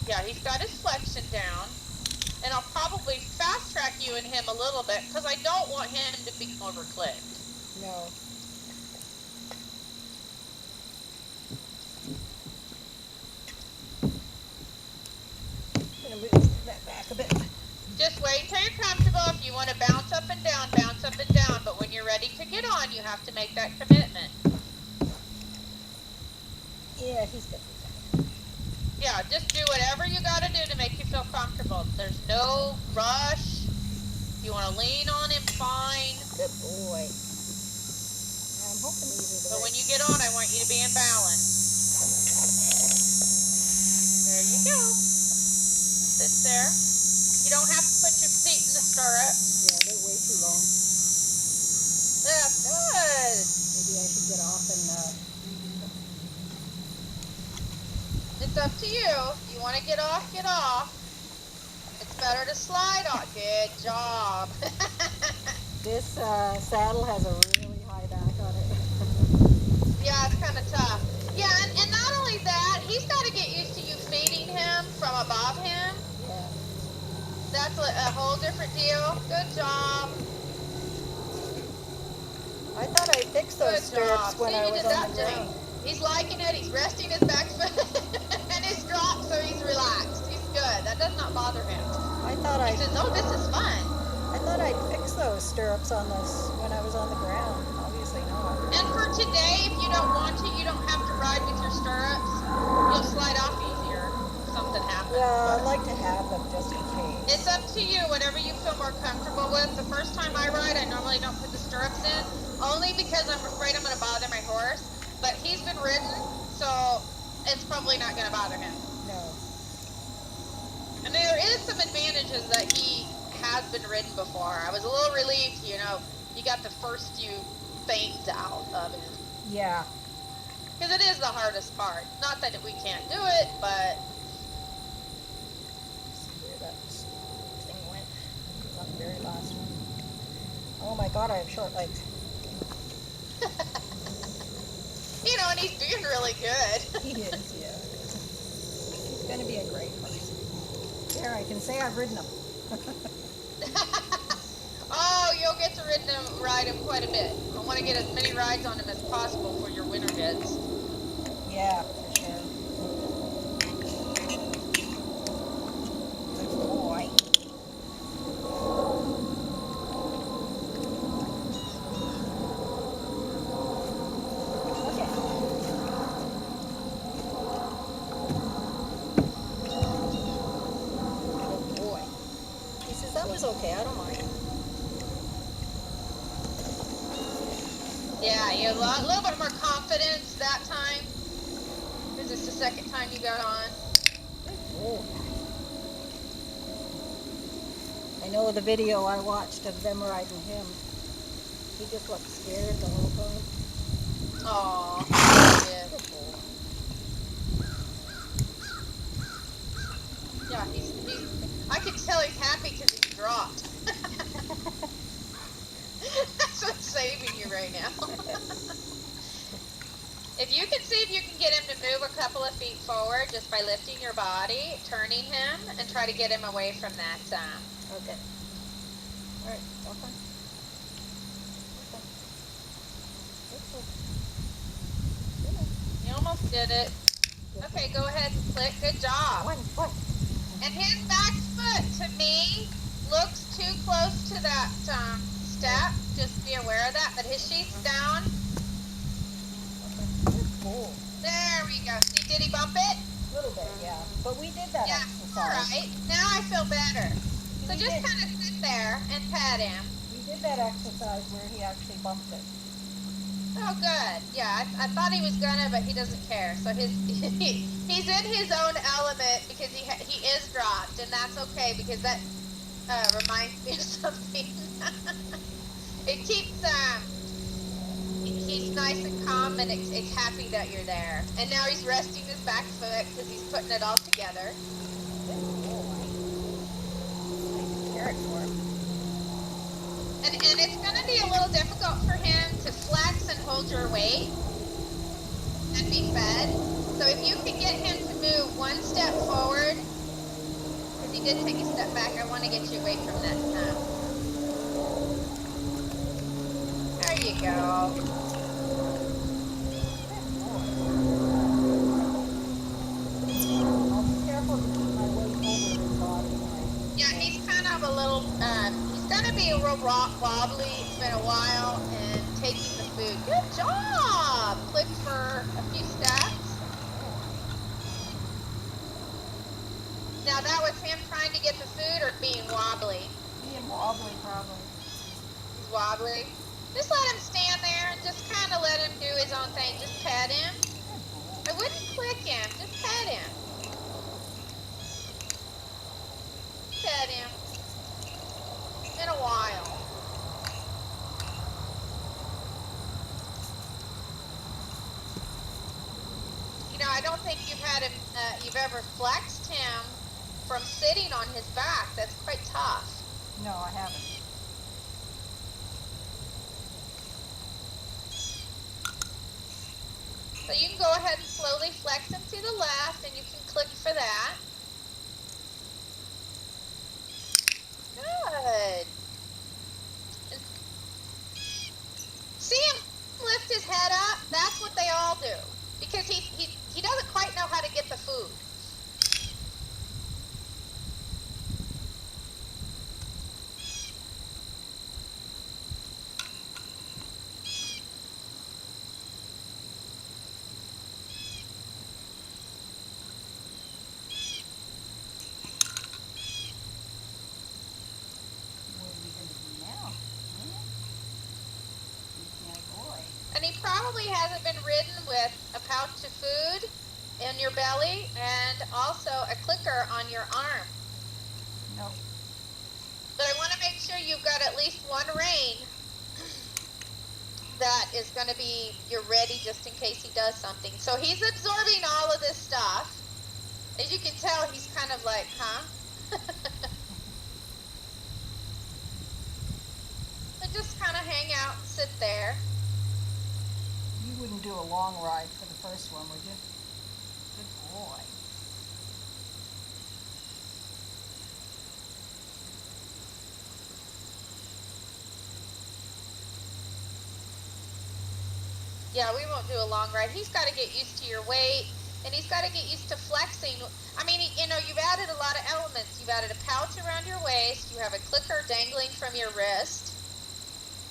Yeah, he's got his flexion down. And I'll probably fast track you and him a little bit because I don't want him to become over-clicked. No. I'm going to move that back a bit. Just wait until you're comfortable. If you want to bounce up and down, bounce up and down. But when you're ready to get on, you have to make that commitment. Yeah, he's good. Yeah, just do whatever you got to do to make you feel comfortable. There's no rush. If you want to lean on him, fine. Good boy. I'm hoping these are the But right. when you get on, I want you to be in balance. There you go. Sit there. You don't have to put your feet in the stirrups. Yeah, they're way too long. That's good. Maybe I should get off and It's up to you. If you want to get off, get off. It's better to slide off. Good job. This saddle has a really high back on it. Yeah, it's kind of tough. Yeah, and not only that, he's got to get used to you feeding him from above him. Yeah. That's a whole different deal. Good job. I thought I fixed those Good stirrups job. when See, I you was did on that the today. ground. He's liking it. He's resting his back foot and his drop, so he's relaxed. He's good. That does not bother him. I thought He says, "No, this is fun." I thought I'd fix those stirrups on this when I was on the ground. Obviously not. And for today, if you don't want to, you don't have to ride with your stirrups. You'll slide off easier if something happens. Well, I'd But like to have them just in case. it's up to you, whatever you feel more comfortable with. The first time I ride, I normally don't put the stirrups in, only because I'm afraid I'm going to bother my horse. But he's been ridden, so it's probably not going to bother him. No. And there is some advantages that he has been ridden before. I was a little relieved, you got the first few things out of it. Yeah. Because it is the hardest part. Not that we can't do it, but Let's see where that thing went. It was on the very last one. Oh my God, I have short legs. and he's doing really good. He is, yeah. He's going to be a great horse. There, I can say I've ridden him. Oh, you'll get to ride him quite a bit. I want to get as many rides on him as possible for your winter hits. Yeah, for sure. Good boy. Okay. Good boy. He says that was okay. I don't mind. Yeah, you have a little bit more confidence that time. Because it's the second time you got on. Good boy. I know the video I watched of them riding him. He just looked scared the whole time. Aw, yeah. Good boy. Yeah, I can tell he's happy because he's dropped. That's what's saving you right now. If you can see if you can get him to move a couple of feet forward just by lifting your body, turning him, and try to get him away from that. Okay. All right. Okay. You almost did it. Okay, go ahead and click. Good job. One. And his back foot, to me, looks too close to that step. Just be aware of that. But his sheath's down. Cool. There we go. See, did he bump it? A little bit, yeah. But we did that Yeah, exercise. all right. Now I feel better. So We just did. kind of sit there and pet him. We did that exercise where he actually bumped it. Oh, good. Yeah, I thought he was gonna, but he doesn't care. So he's in his own element because he is dropped, and that's okay because that reminds me of something. It keeps he's nice and calm, and it's happy that you're there. And now he's resting his back foot because he's putting it all together. Carrot for him. And it's going to be a little difficult for him to flex and hold your weight and be fed. So if you can get him to move one step forward you did take a step back. I want to get you away from that. There you go. I'll be careful to keep my weight over his body when I. Yeah, he's kind of a little, he's going to be a real wobbly. It's been a while, and taking the food. Good job. Click for a few steps. Now that was him trying to get the food or being wobbly? Being wobbly, probably. He's wobbly. Just let him stand there and just kind of let him do his own thing. Just pet him. I wouldn't click him. Just pet him. Pet him. It's been a while. You know, I don't think you've ever flexed him from sitting on his back. That's quite tough. No, I haven't. So you can go ahead and slowly flex him to the left, and you can click for that. Good. See him lift his head up? That's what they all do. Because he doesn't quite know how to get the food. And he probably hasn't been ridden with a pouch of food in your belly and also a clicker on your arm. No. But I want to make sure you've got at least one rein that is going to be, you're ready just in case he does something. So he's absorbing all of this stuff. As you can tell, he's kind of like, huh? So just kind of hang out and sit there. You wouldn't do a long ride for the first one, would you? Good boy. Yeah, we won't do a long ride. He's got to get used to your weight, and he's got to get used to flexing. I mean, you know, you've added a lot of elements. You've added a pouch around your waist. You have a clicker dangling from your wrist.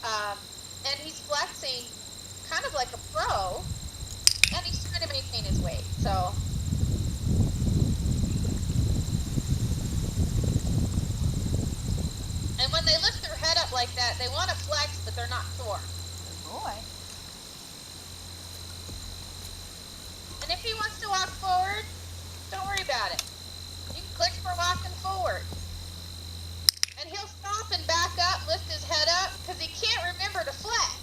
And he's flexing kind of like a pro, and he's trying to maintain his weight. So, and when they lift their head up like that, they want to flex, but they're not sure. Good boy. And if he wants to walk forward, don't worry about it. You can click for walking forward. And he'll stop and back up, lift his head up, because he can't remember to flex.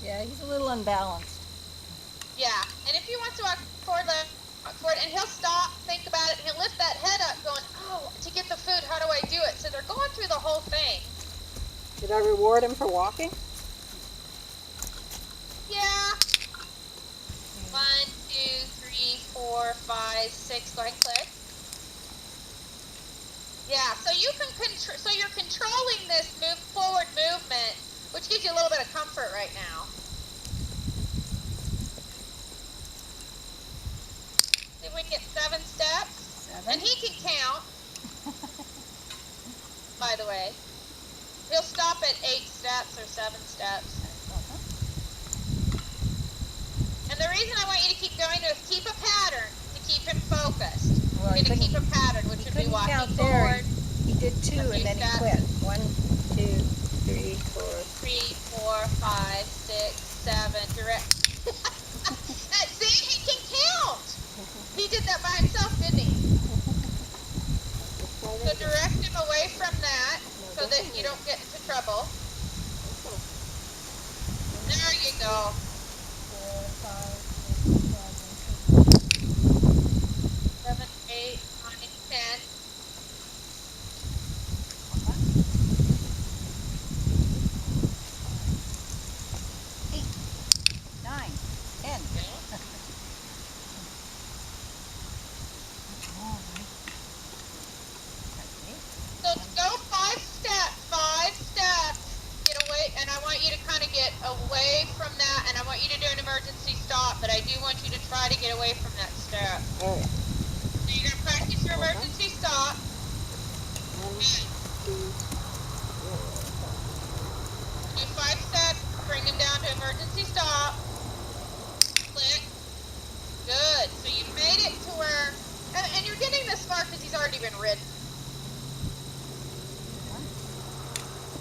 Yeah, he's a little unbalanced. Yeah, and if he wants to walk forward, and he'll stop, think about it, and he'll lift that head up going, oh, to get the food, how do I do it? So they're going through the whole thing. Did I reward him for walking? Yeah. 1, 2, 3, 4, 5, 6. Go ahead and click. Yeah, so you can so you're controlling this forward movement, which gives you a little bit of comfort right now. See if we can get 7 steps. 7. And he can count. By the way, he'll stop at 8 steps or 7 steps. And the reason I want you to keep going is keep a pattern to keep him focused. Well, You're going to keep a pattern, which would be walking count forward. He did 2 and then he quit. 1, 2, 3, 4. 3, 4, 5, 6, 7. Direct. See, he can count. He did that by himself, didn't he? So direct him away from that so that you don't get into trouble. There you go. 4, 5, 7, 8, 9, 10. 8, 9, 10. All right. So you're gonna practice your emergency stop. 1, 2, 0. Do 5 sets. Bring him down to emergency stop. Click. Good. So you made it to where, and you're getting this far because he's already been ridden.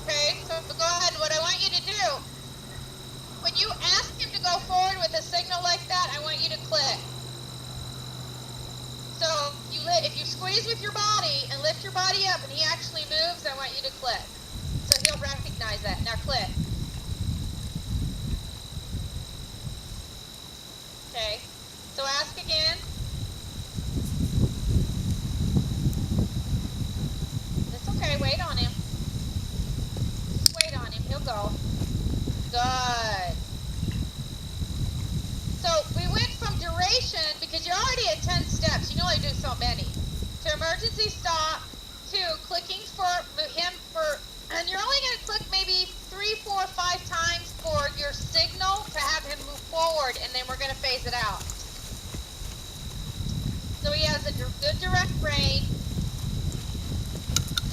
Okay. So go ahead. What I want you to do, when you ask him to go forward with a signal like that, I want you to click. So if you squeeze with your body and lift your body up and he actually moves, I want you to click. So he'll recognize that. Now click. Okay. So ask again. It's okay. Wait on him. Just wait on him. He'll go. Good. So we went from duration, because you're already at 10 steps, you can only do so many, to emergency stop, to clicking for him and you're only going to click maybe 3, 4, 5 times for your signal to have him move forward, and then we're going to phase it out. So he has a good direct rein.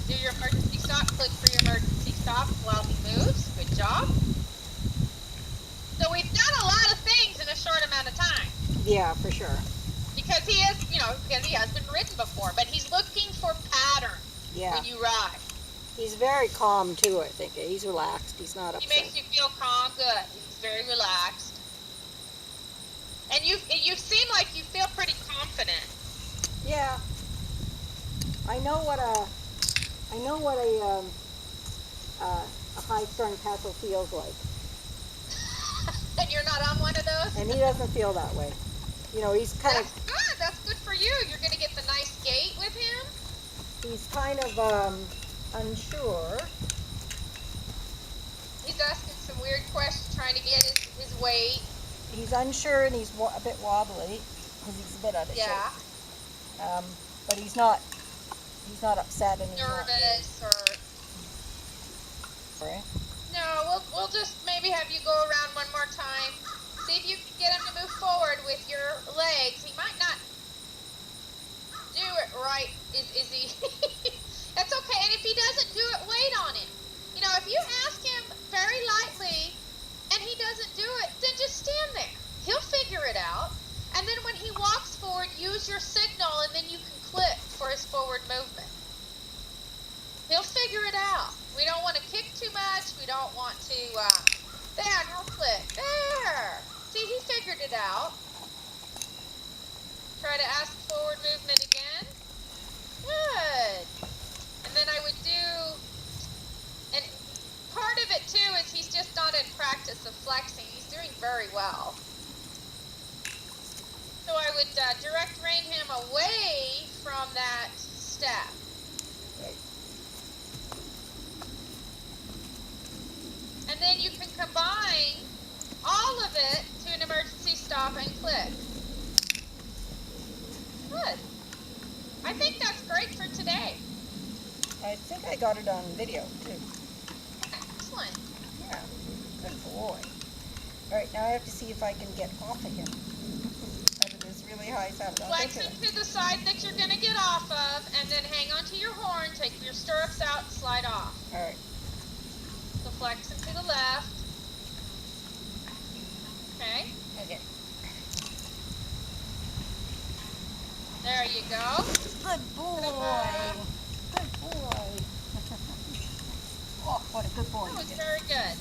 Do your emergency stop, click for your emergency stop while he moves. Good job. So we've done a lot of things in a short amount of time. Yeah, for sure. Because he is, because he has been ridden before, but he's looking for pattern when you ride. He's very calm too, I think. He's relaxed. He's not upset. He makes you feel calm. Good. He's very relaxed. And you seem like you feel pretty confident. Yeah. I know what a high-strung Paso feels like. And you're not on one of those? And he doesn't feel that way. He's kind That's good. That's good for you. You're going to get the nice gait with him. He's kind of unsure. He's asking some weird questions, trying to get his weight. He's unsure and he's a bit wobbly because he's a bit out of shape. But he's not upset and he's nervous or. Right. No, we'll just maybe have you go around one more time. See if you can get him to move forward with your legs. He might not do it right. Is he? That's okay. And if he doesn't do it, wait on him. If you ask him very lightly and he doesn't do it, then just stand there. He'll figure it out. And then when he walks forward, use your signal and then you can click for his forward movement. He'll figure it out. We don't want to kick too much. We don't want to, there, no click. There. See, he figured it out. Try to ask forward movement again. Good. And then I would do, and part of it too is he's just not in practice of flexing. He's doing very well. So I would direct rein him away from that step. Right. And then you can combine all of it to an emergency stop and click. Good. I think that's great for today. I think I got it on video too. Excellent. Yeah, good boy. All right, now I have to see if I can get off of him out of this really high saddle. Flex him to the side that you're going to get off of, and then hang onto your horn, take your stirrups out, and slide off. All right. So flex him to the left. Okay. Okay. There you go. Good boy. Good boy. Oh, what a good boy. That was very good.